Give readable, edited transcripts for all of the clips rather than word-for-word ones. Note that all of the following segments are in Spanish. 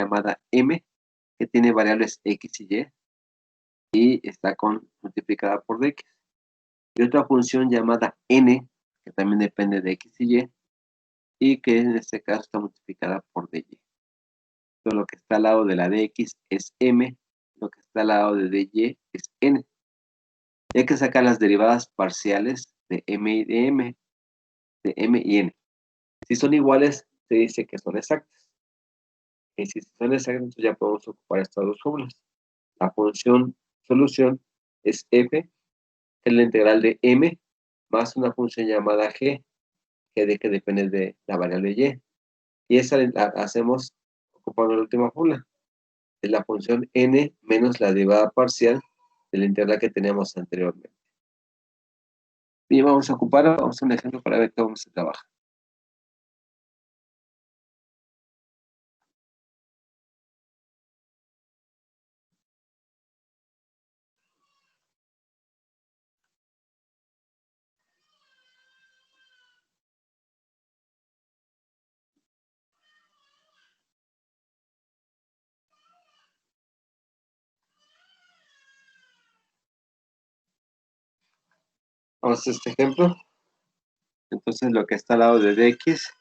llamada m, que tiene variables x y y está multiplicada por dx. Y otra función llamada n, que también depende de x y que en este caso está multiplicada por dy. Entonces, lo que está al lado de la dx es m, lo que está al lado de dy es n. Y hay que sacar las derivadas parciales de m y de m y n. Si son iguales, se dice que son exactas. Y si son exactas, entonces ya podemos ocupar estas dos fórmulas. La función solución es f, que es la integral de m, más una función llamada g, que depende de la variable y. Y esa la hacemos ocupando la última fórmula. Es la función n menos la derivada parcial de la integral que teníamos anteriormente. Y vamos a hacer un ejemplo para ver cómo se trabaja. Vamos a hacer este ejemplo. Entonces lo que está al lado de dx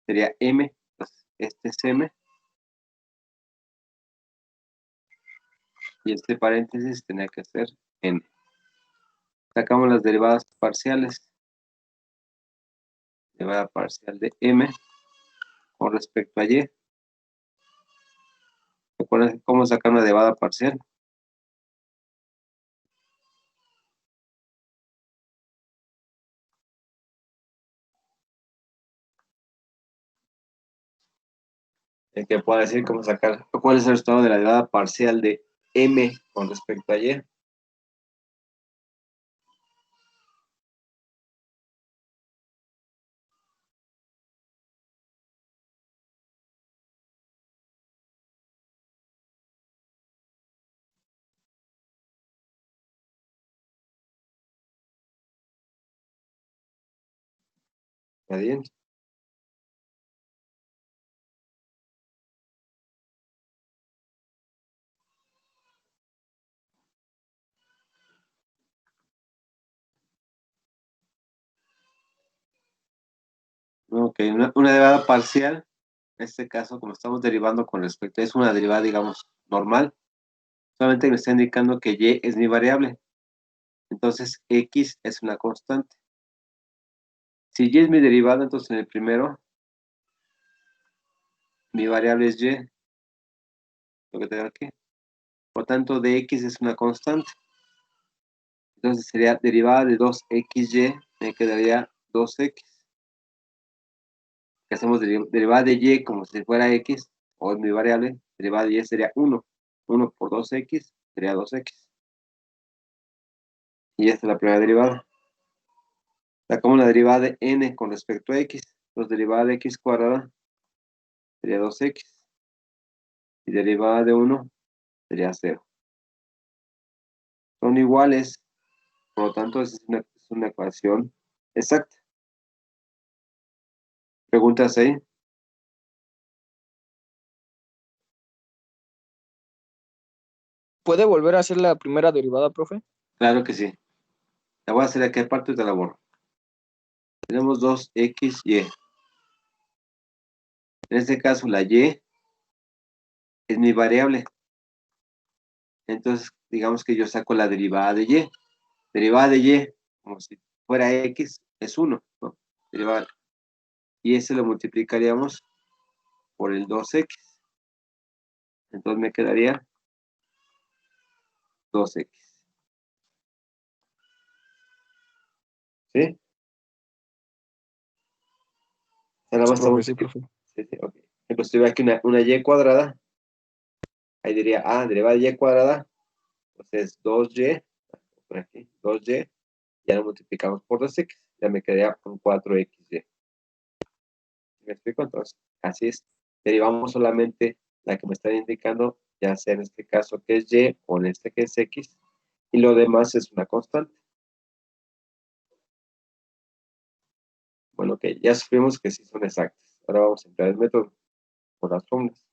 sería m, pues este es m, y este paréntesis tenía que ser n. Sacamos las derivadas parciales. Derivada parcial de m con respecto a y. ¿Recuerdan cómo sacar una derivada parcial? El que pueda decir cómo sacar, cuál es el resultado de la derivada parcial de m con respecto a y. ¿Está bien? Ok, una derivada parcial, en este caso, como estamos derivando con respecto, es una derivada, digamos, normal. Solamente me está indicando que y es mi variable. Entonces, x es una constante. Si y es mi derivada, entonces en el primero, mi variable es y, lo que tengo aquí. Por tanto, dx es una constante. Entonces sería derivada de 2xy, me quedaría 2x. Que hacemos derivada de y como si fuera x, o es mi variable, derivada de y sería 1. 1 por 2x sería 2x. Y esta es la primera derivada. Sacamos la derivada de n con respecto a x. Entonces derivada de x cuadrada sería 2x. Y derivada de 1 sería 0. Son iguales, por lo tanto es una ecuación exacta. ¿Preguntas ahí? ¿Puede volver a hacer la primera derivada, profe? Claro que sí. La voy a hacer aquí aparte y te la borro. Tenemos 2xy. En este caso, la y es mi variable. Entonces, digamos que yo saco la derivada de y. Derivada de y, como si fuera x, es 1, ¿no? Derivada. Y ese lo multiplicaríamos por el 2x. Entonces me quedaría 2x. ¿Sí? Ahora Sí, más profe, estamos. sí, profe. Sí, sí, ok. Entonces tuve aquí una y cuadrada. Ahí diría, derivada de y cuadrada, pues es 2y, por aquí, 2y, ya lo multiplicamos por 2x, ya me quedaría con 4xy. ¿Me explico? Entonces, así es. Derivamos solamente la que me está indicando, ya sea en este caso que es y o en este que es x, y lo demás es una constante. Bueno, que ya supimos que sí son exactas. Ahora vamos a emplear el método por las fórmulas.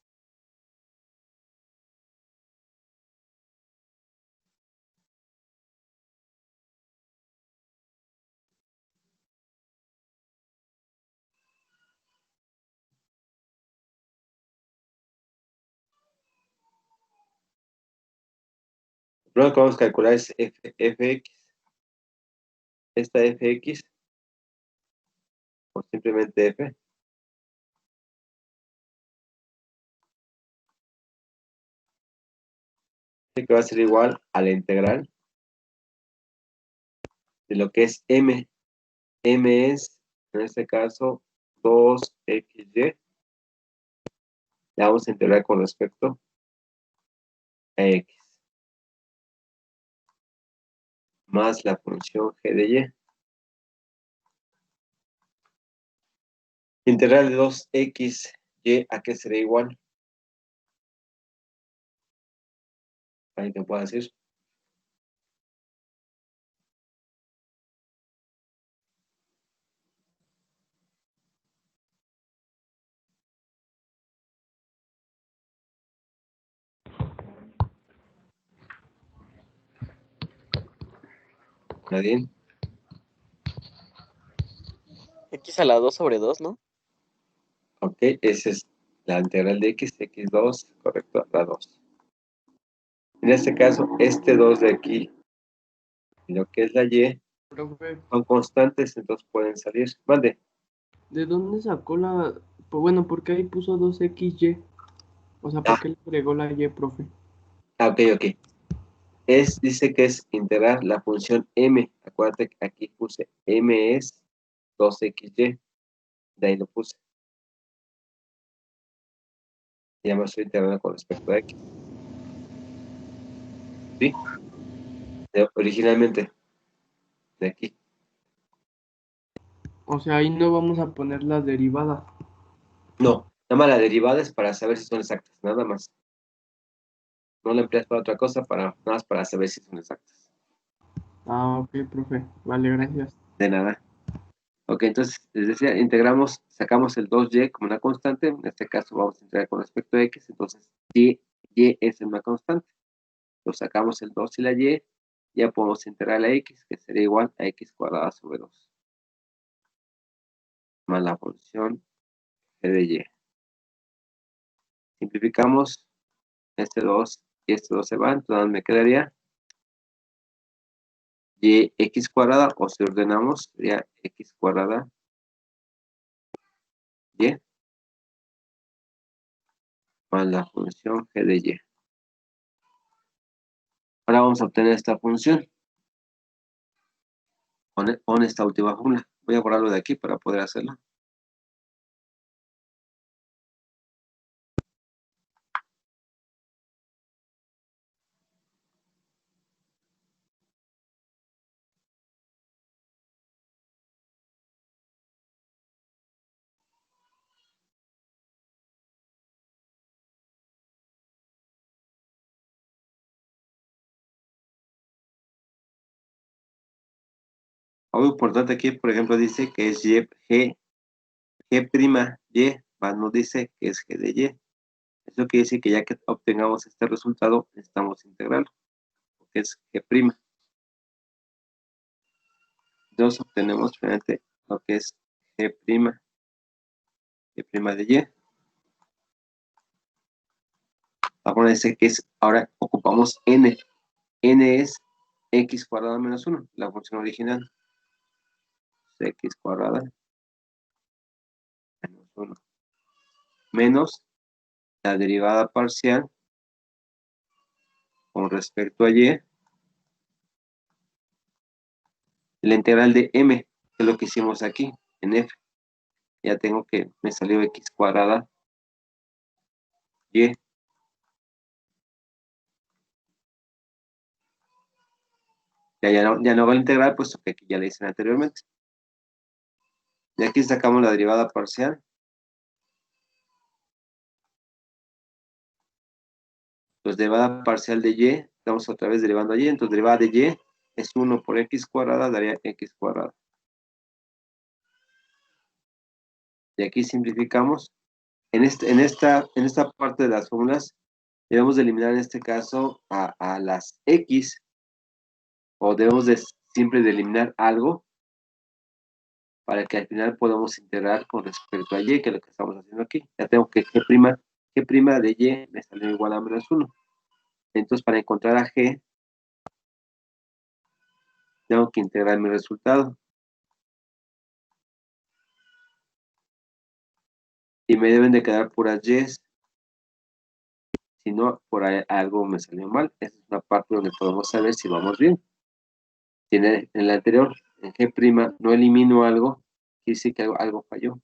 Lo que vamos a calcular es fx. Esta fx, o simplemente f, que va a ser igual a la integral de lo que es m. M es, en este caso, 2xy. La vamos a integrar con respecto a x, más la función g de y. Integral de 2xy, ¿a qué será igual? Ahí te puedo decir. Nadine. X a la 2 sobre 2, ¿no? Ok, esa es la integral de x, x2, correcto, la 2. En este caso, este 2 de aquí y lo que es la y Profe, son constantes, entonces pueden salir. Mande. ¿de dónde sacó la...? Pues bueno, ¿por qué ahí puso 2XY? O sea, ¿por Ah, qué le agregó la Y, profe? ok, ok. Dice que es integrar la función m. Acuérdate que aquí puse m es 2xy. De ahí lo puse. Ya me estoy integrando con respecto a x. ¿Sí? Originalmente, de aquí. O sea, ahí no vamos a poner la derivada. No, nada más la derivada es para saber si son exactas, nada más. No la empleas para otra cosa, nada más para saber si son exactas. Ah, ok, profe. Vale, gracias. De nada. Ok, entonces, les decía, integramos, sacamos el 2y como una constante. En este caso vamos a integrar con respecto a x. Entonces, y es una constante. Lo sacamos el 2 y la y. Ya podemos integrar la x, que sería igual a x cuadrada sobre 2. Más la función g de y. Simplificamos este 2 y este 2 se van. Entonces me quedaría y x cuadrada, o si ordenamos, sería x cuadrada y más la función g de y. Ahora vamos a obtener esta función con esta última fórmula. Voy a borrarlo de aquí para poder hacerlo. Algo importante aquí, por ejemplo, dice que es g' y, más nos dice que es g de y. Eso quiere decir que ya que obtengamos este resultado, necesitamos integrarlo, porque es g'. Entonces obtenemos finalmente lo que es g', g' de y. Ahora dice que es, ahora ocupamos n. N es x cuadrada menos 1, la función original. X cuadrada menos 1. Menos la derivada parcial con respecto a y. La integral de m, que es lo que hicimos aquí, en f. Ya tengo que me salió x cuadrada y. Ya no va a integrar, puesto que aquí ya le hice anteriormente. De aquí sacamos la derivada parcial. Pues derivada parcial de y, estamos otra vez derivando a y, entonces derivada de y es 1 por x cuadrada, daría x cuadrada. Y aquí simplificamos. En esta parte de las fórmulas, debemos de eliminar en este caso a las x, o debemos de siempre de eliminar algo, para que al final podamos integrar con respecto a y, que es lo que estamos haciendo aquí. Ya tengo que g' de y me salió igual a menos 1. Entonces, para encontrar a g, tengo que integrar mi resultado. Y me deben de quedar puras y. Si no, por ahí algo me salió mal. Esa es una parte donde podemos saber si vamos bien. Si en el anterior, en G' no elimino algo, quiere decir que algo falló.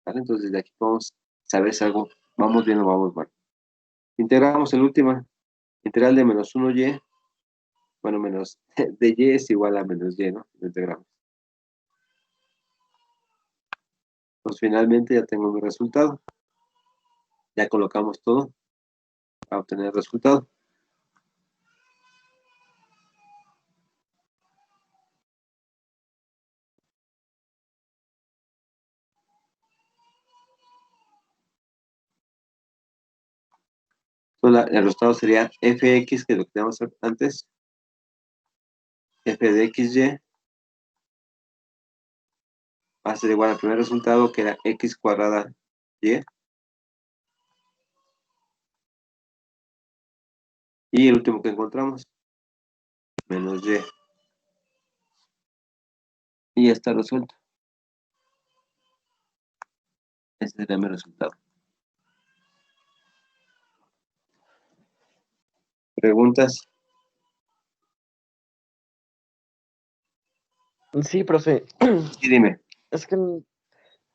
¿Vale? Entonces, de aquí podemos saber si algo vamos bien o vamos mal. Integramos el última. Integral de menos 1y. Bueno, menos de y es igual a menos y, ¿no? Lo integramos. Pues finalmente ya tengo mi resultado. Ya colocamos todo para obtener el resultado. Entonces, el resultado sería fx, que es lo que teníamos antes, f de xy va a ser igual al primer resultado, que era x cuadrada y. Y el último que encontramos, menos y. Y ya está resuelto. Ese sería mi resultado. ¿Preguntas? Sí, profe. Sí, dime. Es que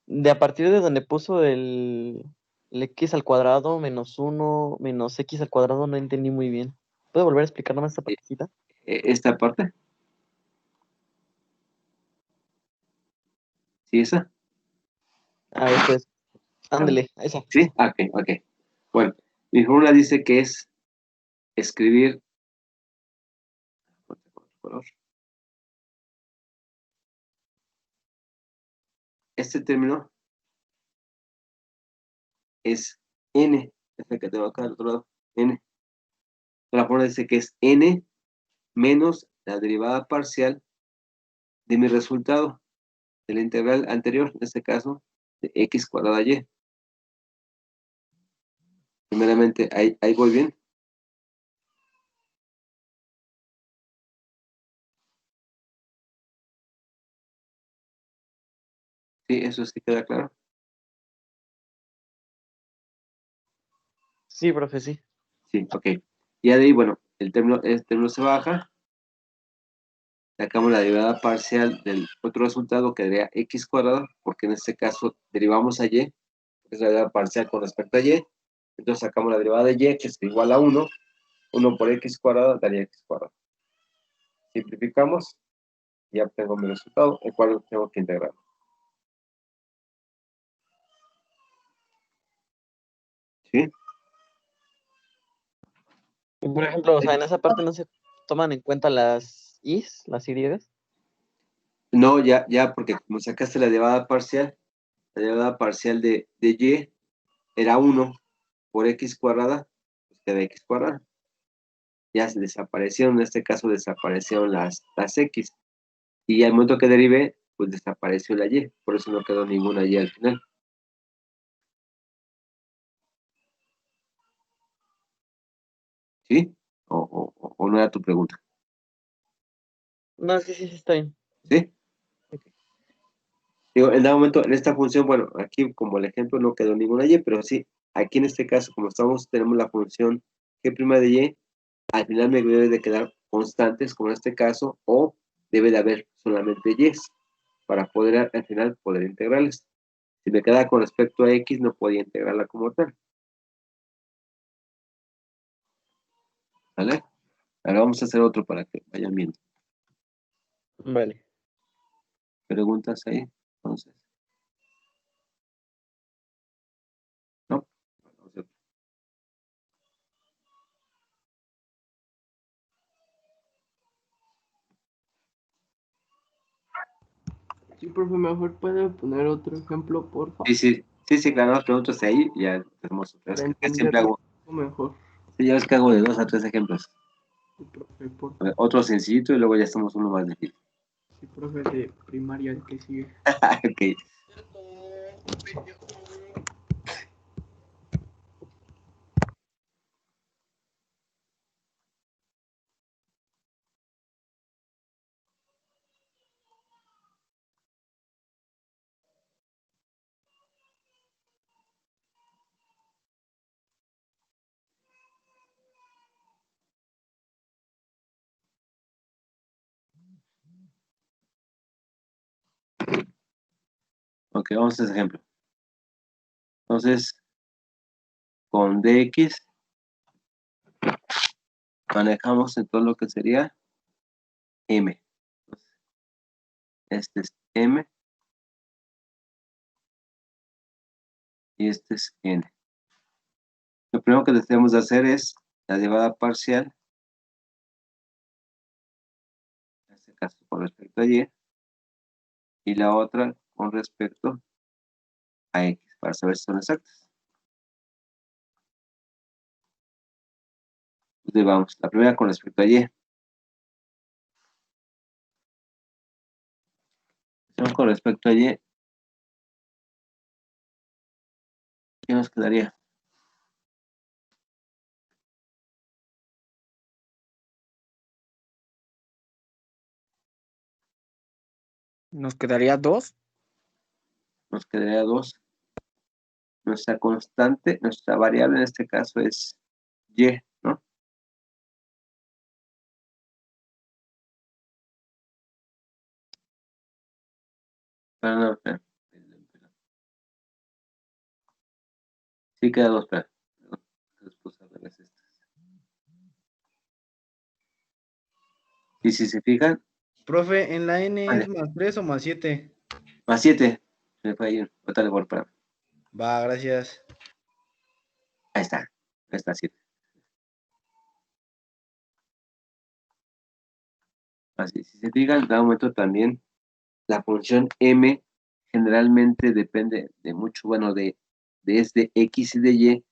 de a partir de donde puso el x al cuadrado menos 1 menos x al cuadrado no entendí muy bien. ¿Puedo volver a explicar nomás esta partecita? Esta parte. ¿Sí, esa? Ah, eso es. Ándele, esa. ¿Sí? Ok. Bueno, mi fórmula dice que es escribir este término es n, es el que tengo acá al otro lado, n. La fórmula dice que es n menos la derivada parcial de mi resultado, de la integral anterior, en este caso, de x cuadrada y. Primeramente, ahí voy bien. Sí, eso sí queda claro. Sí, profe, sí. Sí, ok. Y de ahí, bueno, el término se baja. Sacamos la derivada parcial del otro resultado, que sería x cuadrado, porque en este caso derivamos a y, que es la derivada parcial con respecto a y. Entonces sacamos la derivada de y, que es igual a 1. 1 por x cuadrado daría x cuadrado. Simplificamos y ya obtengo mi resultado, el cual tengo que integrar. ¿Sí? Y por ejemplo, o sea, en esa parte no se toman en cuenta las i's, las y. No, ya, porque como sacaste la derivada parcial de y era 1 por x cuadrada, pues queda x cuadrada. Ya se desaparecieron, en este caso desaparecieron las x. Y al momento que derivé, pues desapareció la y. Por eso no quedó ninguna y al final. ¿Sí? ¿O no era tu pregunta? No, sí, está bien. ¿Sí? Digo, en dado momento, en esta función, bueno, aquí como el ejemplo no quedó ninguna y, pero sí, aquí en este caso, como tenemos la función g' de y, al final me debe de quedar constantes, como en este caso, o debe de haber solamente y's, para poder al final poder integrarlas. Si me queda con respecto a x, no podía integrarla como tal. ¿Vale? Ahora vamos a hacer otro para que vayan viendo. Vale. ¿Preguntas ahí? Entonces, ¿no? Vamos a hacer. Sí, profe, mejor puede poner otro ejemplo, por favor, Sí, claro, las preguntas ahí y ya tenemos otras. para Que siempre entenderlo hago, un poco mejor. sí, ya ves que hago de 2 a 3 ejemplos. Sí, profe, por A ver, otro sencillito y luego ya estamos uno más difícil. sí, profe de primaria el que sigue. Ok. Ok, vamos a ese ejemplo. Entonces, con dx manejamos en todo lo que sería m. Entonces, este es m y este es n. Lo primero que debemos de hacer es la derivada parcial, en este caso con respecto a y la otra con respecto a x, para saber si son exactas. Entonces vamos, la primera con respecto a y. Con respecto a y, ¿qué nos quedaría? Nos quedaría 2. Nos quedaría 2. Nuestra constante, nuestra variable en este caso es y, ¿no? No, sí queda 2, espera. Después a ver estas. Y si se fijan, Profe, ¿en la N vale, es más 3 o más 7? más 7. Me fue ahí. Ahorita le voy a parar. Va, gracias. Ahí está. Ahí está 7. Así, si se fijan, da momento también la función m generalmente depende de mucho, bueno, es de x y de y,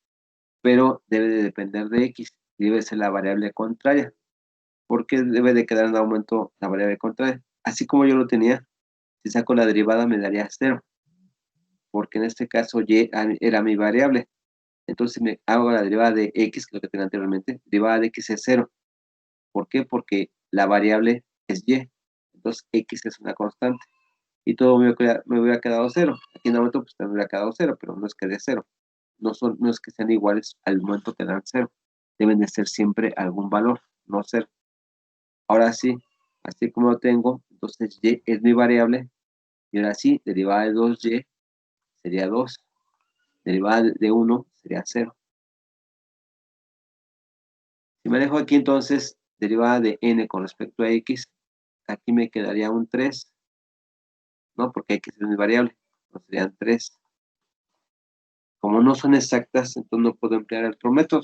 pero debe de depender de x, y debe ser la variable contraria, porque debe de quedar en aumento la variable contraria. Así como yo lo tenía, si saco la derivada me daría 0, porque en este caso y era mi variable. Entonces me hago la derivada de x, que es lo que tenía anteriormente, derivada de x es 0. ¿Por qué? Porque la variable es y, entonces x es una constante. Y todo me hubiera quedado 0. Aquí en el momento pues me hubiera quedado 0, pero no es que de 0. No es que sean iguales al momento que dan 0. Deben de ser siempre algún valor, no 0. Ahora sí, así como lo tengo, entonces y es mi variable. Y ahora sí, derivada de 2y sería 2. Derivada de 1 sería 0. Si me dejo aquí entonces, derivada de n con respecto a x, aquí me quedaría un 3, ¿no? Porque x es mi variable, entonces serían 3. Como no son exactas, entonces no puedo emplear el otro método,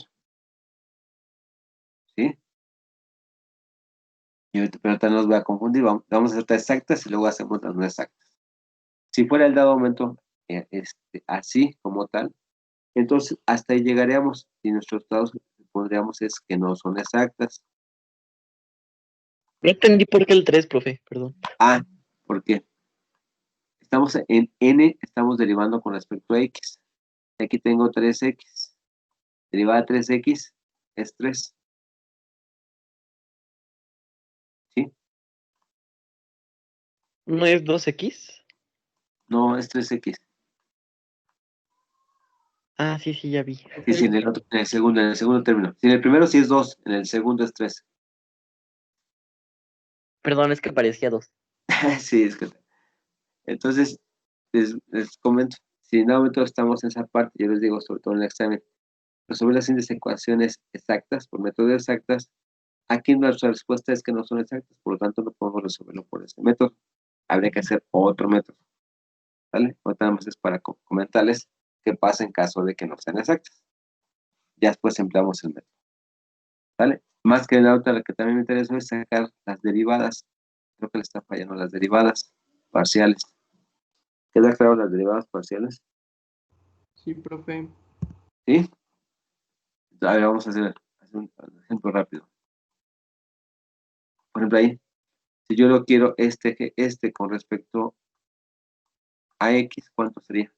¿sí? Y ahorita, pero ahorita no los voy a confundir, vamos a hacer las exactas y luego hacemos las no exactas. Si fuera el dado momento así como tal, entonces hasta ahí llegaríamos y nuestros dados pondríamos es que no son exactas. No entendí por qué el 3, profe, perdón. Ah, ¿por qué? Estamos en n, estamos derivando con respecto a x. Aquí tengo 3x. Derivada de 3x es 3. ¿Sí? ¿No es 2x? No, es 3x. Ah, sí, ya vi. Sí, sí, en el segundo término. Si en el primero sí es 2, en el segundo es 3. Perdón, es que parecía 2. Sí, es que. Entonces, les comento, si en algún momento estamos en esa parte, yo les digo, sobre todo en el examen, resolver las siguientes ecuaciones exactas, por métodos exactas, aquí nuestra respuesta es que no son exactas, por lo tanto no podemos resolverlo por ese método. Habría que hacer otro método. ¿Vale? Ahorita nada más es para comentarles qué pasa en caso de que no sean exactas. Ya después empleamos el método. ¿Vale? Más que nada, lo que también me interesa es sacar las derivadas. Creo que le está fallando las derivadas parciales. ¿Queda claro las derivadas parciales? Sí, profe. ¿Sí? A ver, vamos a hacer un ejemplo rápido. Por ejemplo, ahí, si yo lo quiero este con respecto a x, ¿cuánto sería?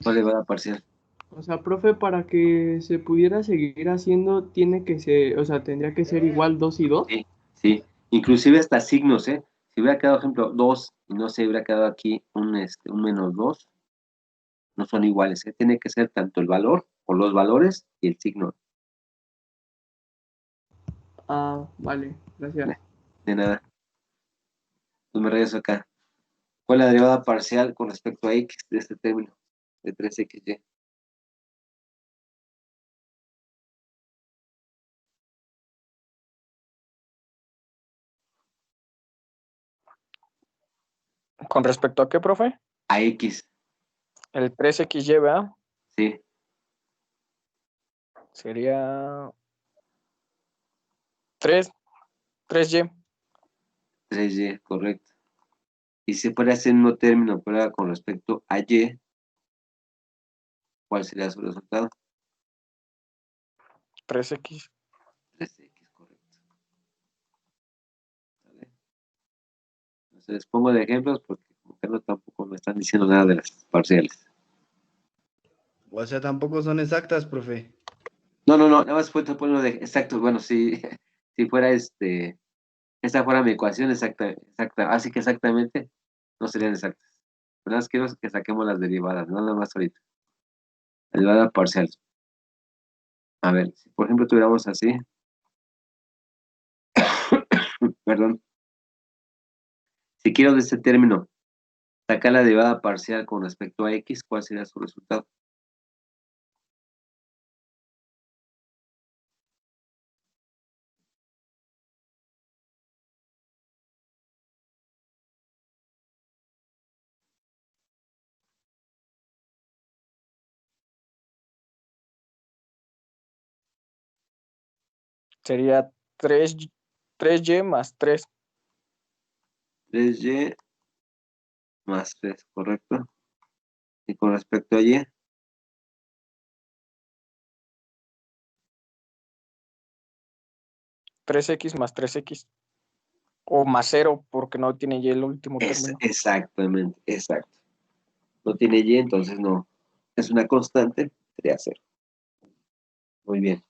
¿Cuál derivada parcial? O sea, profe, para que se pudiera seguir haciendo, tiene que ser, o sea, tendría que ser igual 2 y 2. Sí, sí. Inclusive hasta signos, ¿eh? Si hubiera quedado, por ejemplo, 2 y no se hubiera quedado aquí un menos 2, no son iguales, ¿eh? Tiene que ser tanto el valor o los valores y el signo. Ah, vale, gracias. De nada. Pues me regreso acá. ¿Cuál es la derivada parcial con respecto a x de este término? De 3xy. ¿Con respecto a qué, profe? A x, El 3xy, ¿verdad? sí. Sería 3y. 3y, correcto. Y si fuera ese mismo término, pero con respecto a y, ¿cuál sería su resultado? 3x. 3x, correcto. ¿Vale? Entonces les pongo de ejemplos porque como que no tampoco me están diciendo nada de las parciales. O sea, tampoco son exactas, profe. No, nada más fue poniendo de exactos. Bueno, si fuera esta fuera mi ecuación exacta, así que exactamente no serían exactas. Pero nada más quiero que saquemos las derivadas, no nada más ahorita. La derivada parcial. A ver, si por ejemplo tuviéramos así, perdón, si quiero de este término sacar la derivada parcial con respecto a x, ¿cuál sería su resultado? Sería 3y más 3. 3y más 3, ¿correcto? Y con respecto a y, 3x más 3x. O más 0, porque no tiene y el último término. exactamente, exacto. No tiene y, entonces no. Es una constante, sería 0. Muy bien.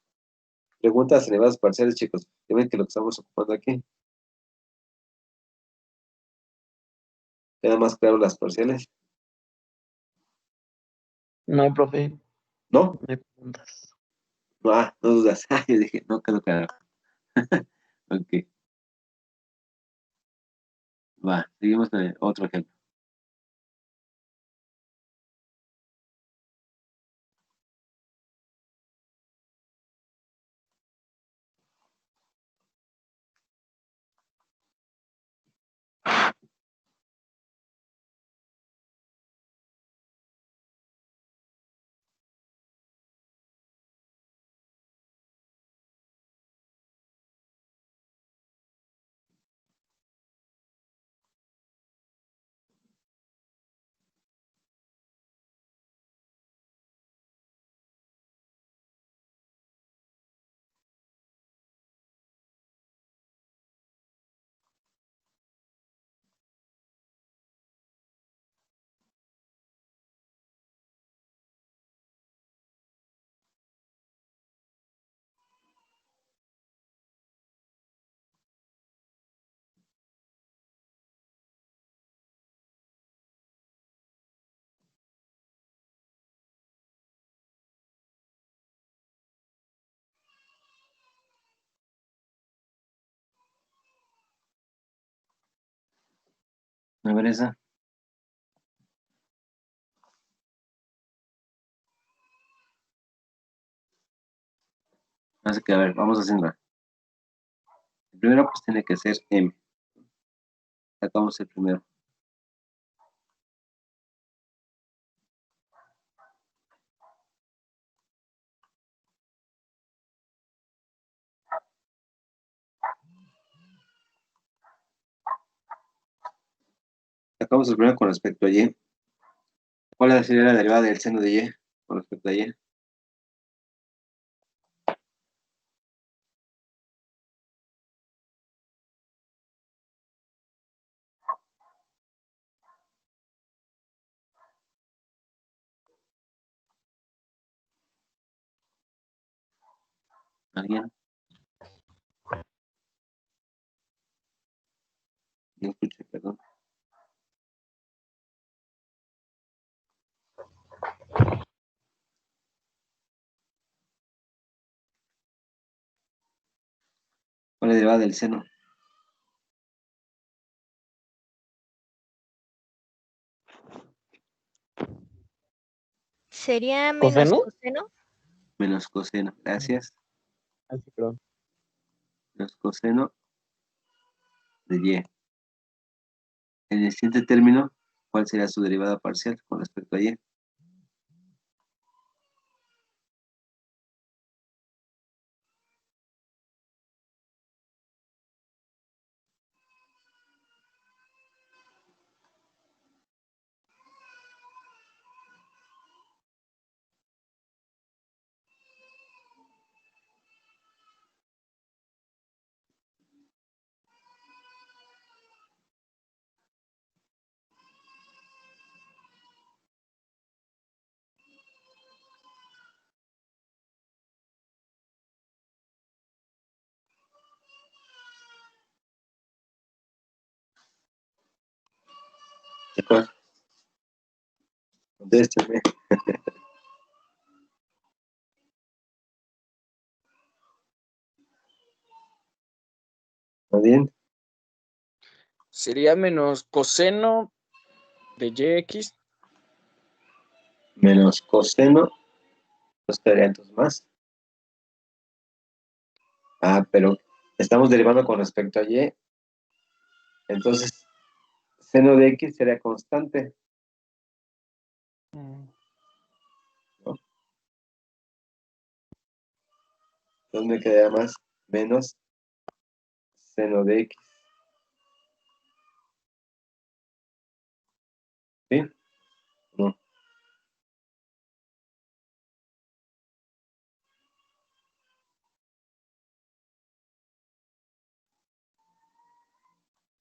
Preguntas derivadas parciales, chicos. ¿Ya ven que lo que estamos ocupando aquí? ¿Queda más claro las parciales? No, profe, ¿No? me preguntas. No dudas. Yo dije, no quedó claro. Ok, va. Seguimos con otro ejemplo. A ver esa. Así que, a ver, vamos haciendo. El primero, pues, tiene que ser m. Sacamos el primero. Sacamos el primero con respecto a y. ¿Cuál sería la derivada del seno de y con respecto a y? ¿Alguien? No escuché, perdón. ¿Cuál es la derivada del seno? Sería menos ¿Coseno? coseno. Menos coseno. Gracias. Ah, sí, perdón. Menos coseno de y. En el siguiente término, ¿cuál sería su derivada parcial con respecto a y? ¿De cuál? Contésteme. ¿Está bien? Sería menos coseno de yx. Menos coseno. Pues quedaría entonces más. Ah, pero estamos derivando con respecto a y. Entonces, seno de x sería constante, ¿no? Entonces me quedaría más menos seno de x. ¿Sí? No.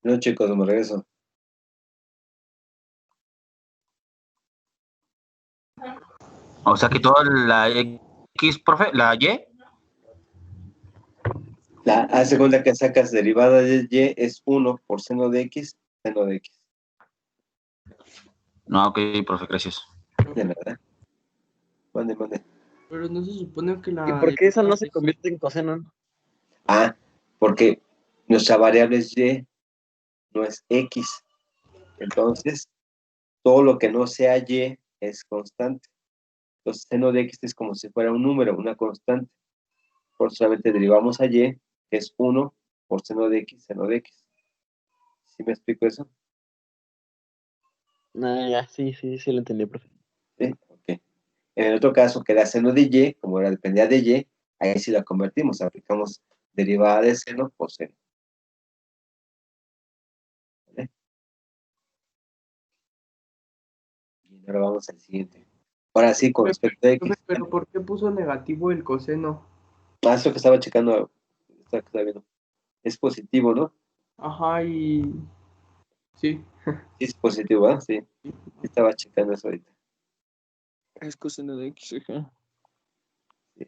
No, chicos, me regreso. O sea que toda la X, profe, la Y. La segunda que sacas derivada de y es 1 por seno de x, seno de x. No, ok, profe, gracias. De verdad. Mande, mande. Pero no se supone que ¿Y la por qué esa no derivada se es- convierte en coseno? Ah, porque nuestra variable es y, no es x. Entonces, todo lo que no sea y es constante. Entonces, seno de x es como si fuera un número, una constante. Por eso solamente derivamos a y, que es 1 por seno de x, seno de x. ¿Sí me explico eso? Ah, ya, sí, lo entendí, profe. Sí, ok. En el otro caso, que era seno de y, como era dependía de y, ahí sí la convertimos, aplicamos derivada de seno por seno. ¿Vale? Y ahora vamos al siguiente. Ahora sí, con respecto a x. Pero ¿por qué puso negativo el coseno? Ah, esto que estaba checando, esto que estaba viendo. Es positivo, ¿no? Ajá, y sí. Sí, es positivo, ¿ah? Sí. Estaba checando eso ahorita. Es coseno de x. Ajá. Sí.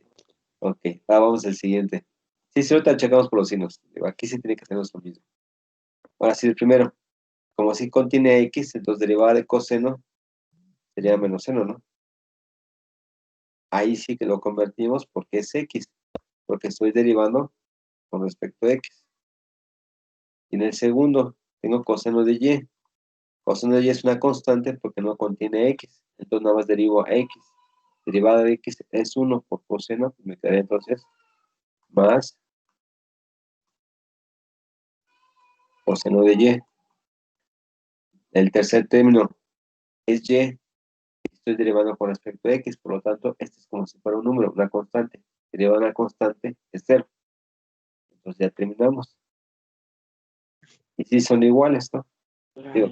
Ok, ahora vamos al siguiente. Sí, sí, ahorita checamos por los signos. Digo, aquí sí tiene que ser lo mismo. Ahora sí, el primero. Como si contiene x, entonces derivada de coseno sería menos seno, ¿no? Ahí sí que lo convertimos porque es x, porque estoy derivando con respecto a x. Y en el segundo, tengo coseno de y. Coseno de y es una constante porque no contiene x. Entonces nada más derivo a x. Derivada de x es 1 por coseno, pues me quedaría entonces más coseno de y. El tercer término es y. Estoy derivando con respecto a x, por lo tanto, este es como si fuera un número, una constante. Derivada de una constante es 0. Entonces ya terminamos. Y sí son iguales, ¿no? Digo,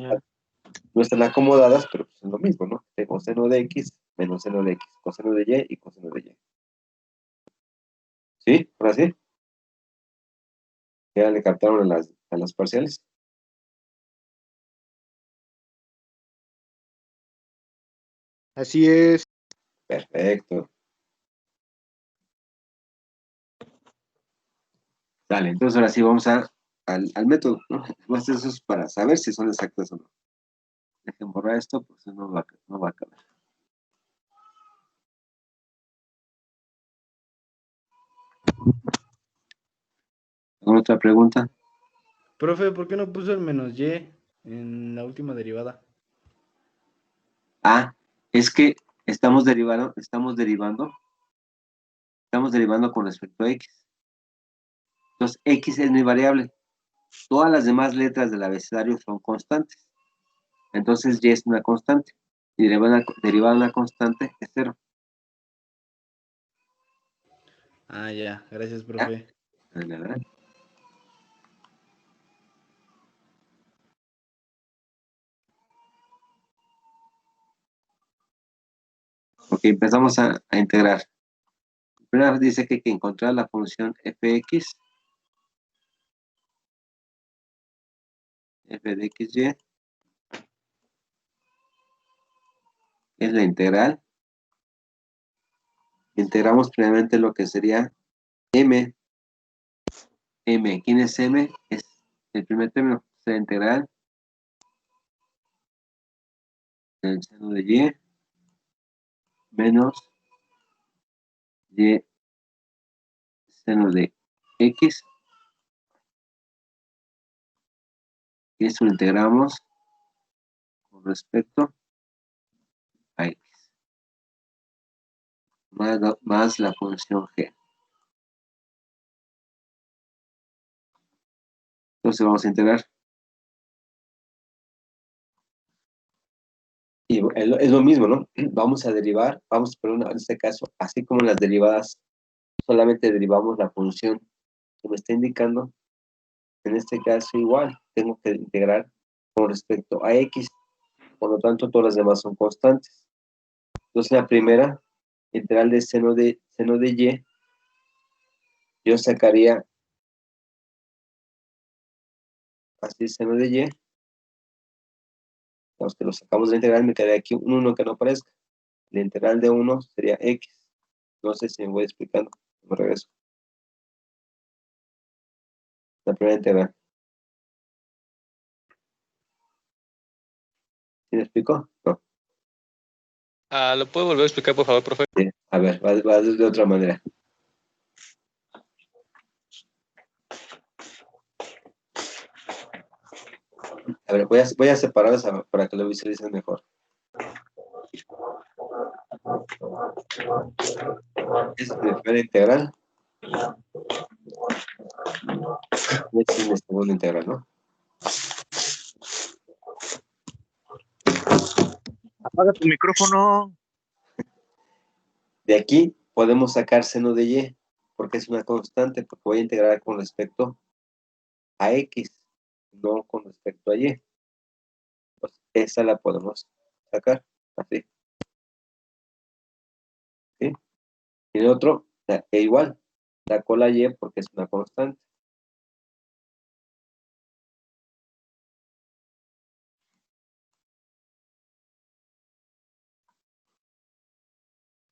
no están acomodadas, pero pues es lo mismo, ¿no? Tengo seno de x menos seno de x, coseno de y coseno de y. ¿Sí? ¿Ahora sí? ¿Ya le captaron a las parciales? Así es. Perfecto. Dale, entonces ahora sí vamos al método, ¿no? Más eso es para saber si son exactas o no. Dejen borrar esto, pues no va a acabar. ¿Alguna otra pregunta? Profe, ¿por qué no puso el menos y en la última derivada? Ah, es que estamos derivando con respecto a x. Entonces, x es mi variable. Todas las demás letras del abecedario son constantes. Entonces, y es una constante. Y derivada de una constante es 0. Ah, ya, gracias, ¿Ya? profe. ¿Verdad? Ok, empezamos a integrar. Primero dice que hay que encontrar la función fx, f de xy, es la integral. Integramos previamente lo que sería m. ¿Quién es m? Es el primer término, la integral del seno de y menos y seno de x. Y eso lo integramos con respecto a x. Más la función g. Entonces vamos a integrar. Y es lo mismo, ¿no? Vamos a derivar, en este caso, así como en las derivadas, solamente derivamos la función que me está indicando. En este caso igual, tengo que integrar con respecto a x. Por lo tanto, todas las demás son constantes. Entonces, la primera, integral de seno de y, yo sacaría así seno de y. Los que lo sacamos de la integral, me quedaría aquí un 1 que no aparezca. La integral de 1 sería x. No sé si me voy explicando. Me regreso. La primera integral. ¿Sí me explico? No. ¿Lo puedo volver a explicar, por favor, profe? Sí. A ver, va de otra manera. A ver, voy a separarlas para que lo visualicen mejor. Esta es mi primera integral. Esta es mi segunda integral, ¿no? Apaga tu micrófono. De aquí podemos sacar seno de y, porque es una constante, porque voy a integrar con respecto a x, no con respecto a y. Pues esa la podemos sacar, así. ¿Sí? Y el otro, igual, saco la y porque es una constante.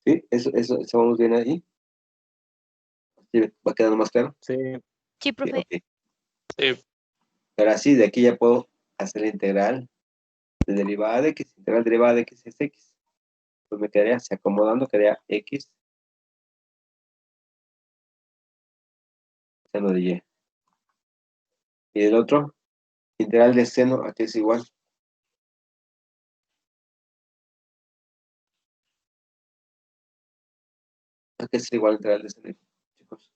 ¿Sí? Eso vamos bien ahí. ¿Sí? ¿Va quedando más claro? Sí. Sí, Sí, profe. ok. Sí. Ahora sí, de aquí ya puedo hacer la integral de derivada de x. Integral derivada de x es x. Pues me quedaría, se acomodando, quedaría x seno de y. Y el otro, integral de seno, aquí es igual. Aquí es igual integral de seno, chicos.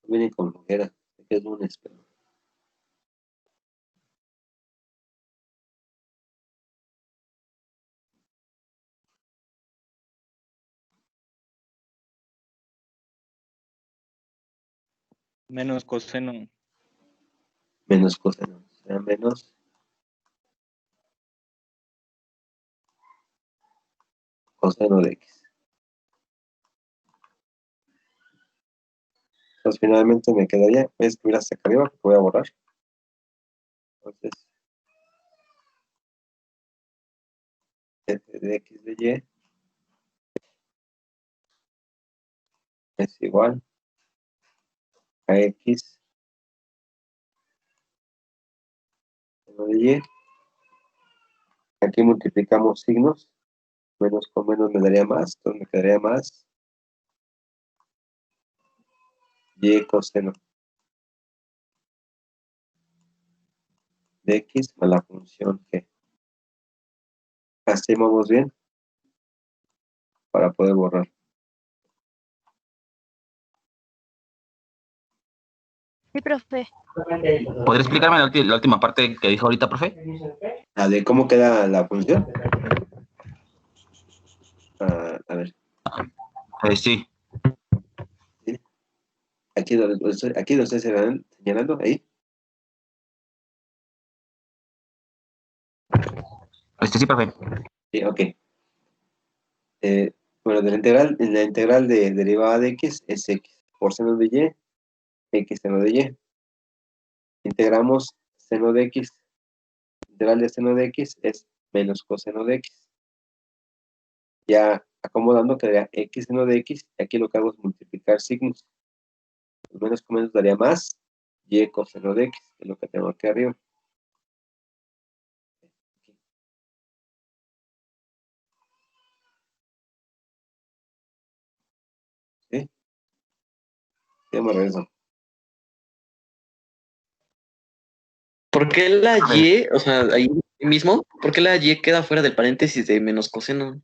Viene con flojera, es lunes, pero Menos coseno. menos coseno, será menos coseno de x. Entonces finalmente me quedaría, voy a escribir hasta acá arriba porque voy a borrar. Entonces, f de x de y es igual a X seno de Y. Aquí multiplicamos signos. Menos con menos me daría más. Entonces me quedaría más Y coseno de X más la función G. Así vamos bien para poder borrar. Sí, profe. ¿Podría explicarme la última parte que dijo ahorita, profe? ¿La de cómo queda la función? A ver. Sí. ¿Sí? Aquí lo estoy señalando, ahí. Sí, profe. Sí, ok. Bueno, en la integral de derivada de X es X por seno de Y, X seno de Y. Integramos seno de X. Integral de seno de X es menos coseno de X. Ya acomodando quedaría X seno de X, y aquí lo que hago es multiplicar signos. Menos con menos daría más Y coseno de X, que es lo que tengo aquí arriba. ¿Sí? Ya me regreso. ¿Por qué la Y, o sea, ahí mismo, por qué la Y queda fuera del paréntesis de menos coseno?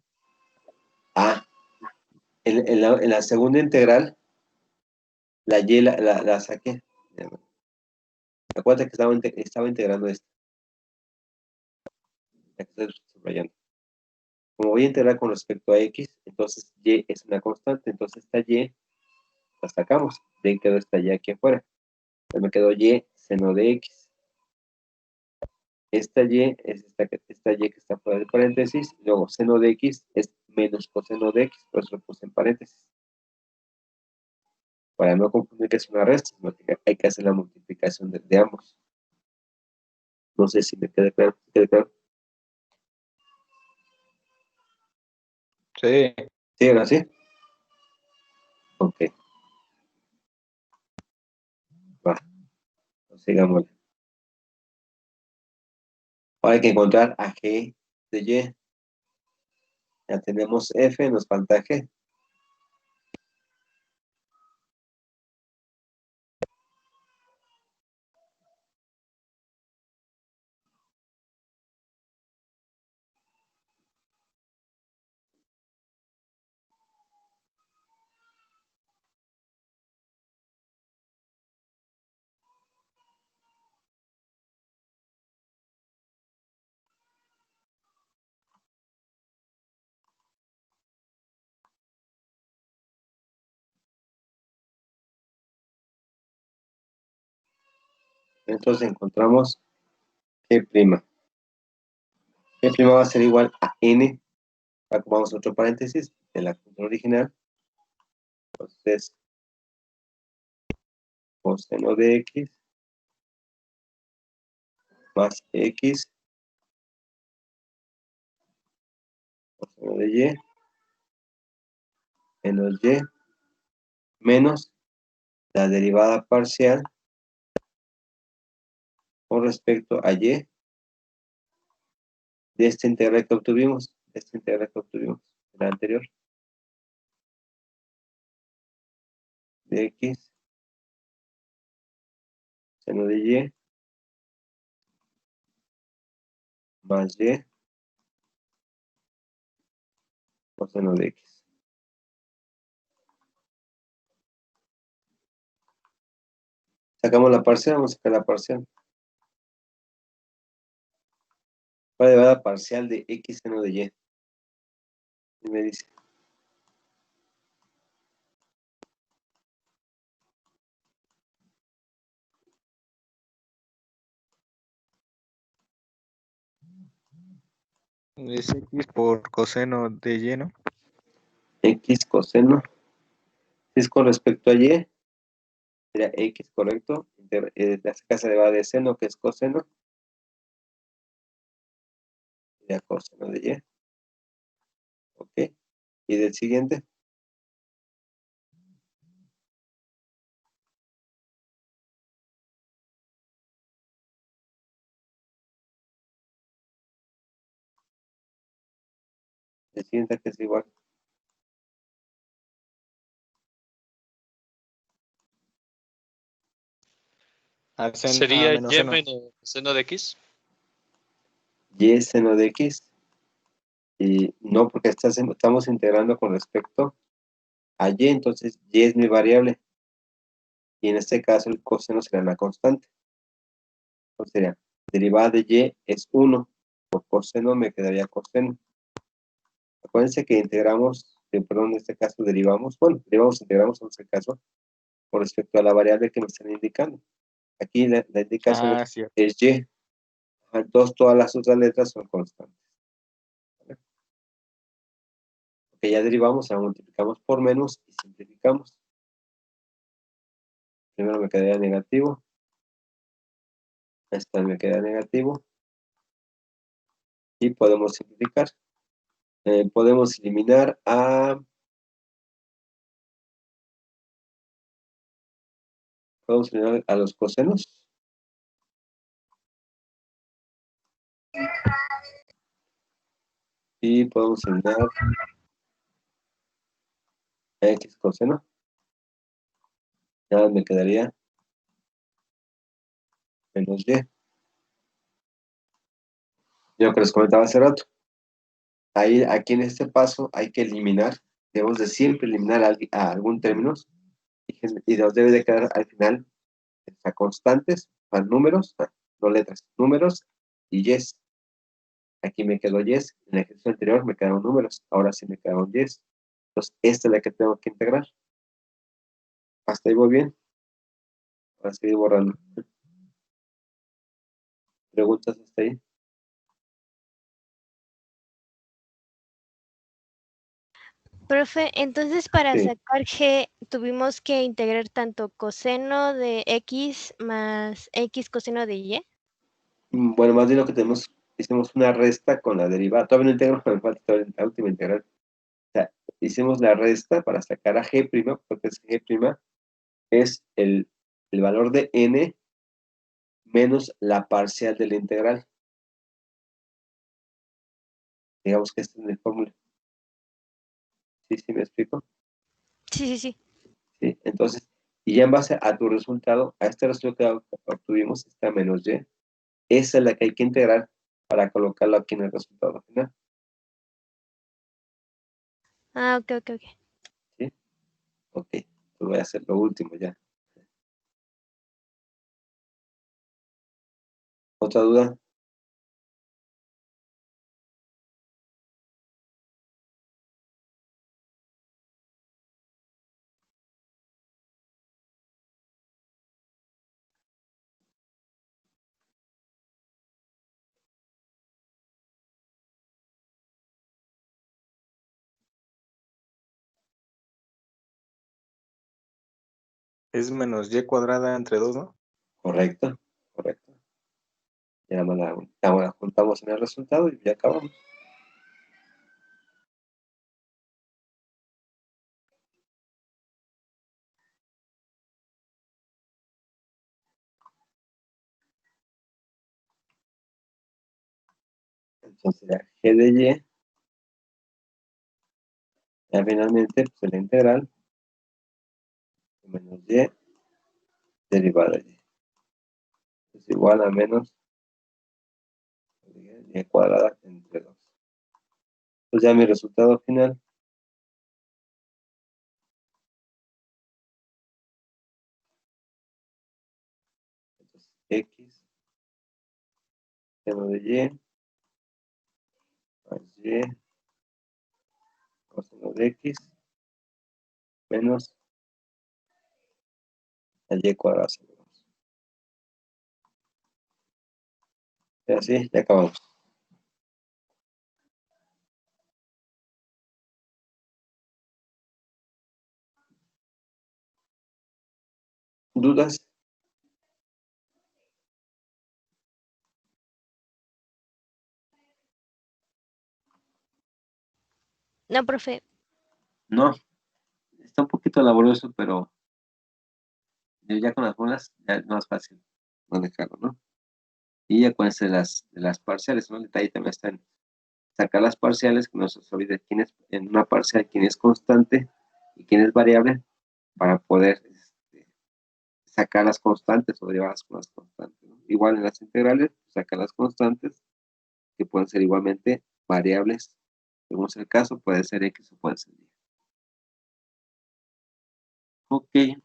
Ah, en la segunda integral, la Y la saqué. Acuérdate que estaba integrando esto. La que estoy subrayando. Como voy a integrar con respecto a X, entonces Y es una constante. Entonces esta Y la sacamos. De ahí quedó esta Y aquí afuera. Entonces me quedó Y seno de X. Esta Y es esta Y que está fuera del paréntesis. Luego seno de X es menos coseno de X. Por eso lo puse en paréntesis. Para no confundir que es una resta, sino que hay que hacer la multiplicación de ambos. No sé si me quede claro. Sí. ¿Sí, ahora sí? Ok. Va. Pues sigamos. Ahora hay que encontrar a G de Y. Ya tenemos F, nos falta G. Entonces encontramos G'. G' va a ser igual a N. Vamos a otro paréntesis de la función original. Entonces, coseno de X más X coseno de Y menos Y menos la derivada parcial con respecto a Y de esta integral que obtuvimos, de la anterior, de X seno de Y más Y coseno de X. Sacamos la parcial, vamos a sacar la parcial. La derivada parcial de X seno de Y. Y me dice, Es X por coseno de Y, ¿no? X coseno. Si es con respecto a Y, sería X, correcto. La casa derivada de seno, que es coseno. Sería coseno de Y. Ok. Y del siguiente. El siguiente que es igual. Sería menos y seno. menos seno de x. Y seno de x. Y no, porque estamos integrando con respecto a y, entonces y es mi variable. Y en este caso el coseno será una constante. Entonces sería, derivada de y es 1. Por coseno me quedaría coseno. Acuérdense que integramos, perdón, en este caso derivamos, integramos en este caso con respecto a la variable que me están indicando. Aquí la indicación Cierto. es y. Entonces todas las otras letras son constantes. ¿Vale? Ok, ya derivamos, ahora multiplicamos por menos y simplificamos. Primero me quedaría negativo. Esta me queda negativo. Y podemos simplificar. Podemos eliminar a los cosenos. Y podemos eliminar a x coseno. Nada me quedaría menos y. Yo que les comentaba hace rato. Ahí, aquí en este paso hay que eliminar. Debemos de siempre eliminar a algún término. Y nos debe de quedar al final a constantes, a números, no letras, números y yes. Aquí me quedó yes, en el ejercicio anterior me quedaron números, ahora sí me quedaron yes. Entonces, esta es la que tengo que integrar. Hasta ahí voy bien. Ahora seguir borrando. ¿Preguntas hasta ahí? Profe, entonces para Sí. sacar G tuvimos que integrar tanto coseno de X más X coseno de Y. Bueno, más bien lo que tenemos, hicimos una resta con la derivada. Todavía no integro, me falta todavía la última integral. O sea, hicimos la resta para sacar a G', porque es G' es el valor de n menos la parcial de la integral. Digamos que esta es mi fórmula. ¿Sí me explico? Sí. ¿Sí? Entonces, y ya en base a tu resultado, a este resultado que obtuvimos, esta menos y, esa es la que hay que integrar para colocarlo aquí en el resultado final. Ah, ok. ¿Sí? Ok, pues voy a hacer lo último ya. ¿Otra duda? Es menos y cuadrada entre 2, ¿no? Correcto. Ya la juntamos en el resultado y ya acabamos. Entonces ya G de Y, ya finalmente pues la integral de menos Y derivada de Y. Es igual a menos Y cuadrada entre 2. Pues ya mi resultado final. Entonces, X seno de Y más Y coseno de X menos la Y cuadrada sobre 2. Y así, ya acabamos. ¿Dudas? No, profe. No, está un poquito laborioso, pero ya con las bolas ya es más fácil manejarlo, ¿no? Y acuérdense de las parciales, ¿no? El detalle también está sacar las parciales, que no se os olvide quién es, en una parcial quién es constante y quién es variable, para poder sacar las constantes o derivarlas con las constantes, ¿no? Igual en las integrales, sacar las constantes, que pueden ser igualmente variables, según sea el caso, puede ser X o puede ser Y. Ok.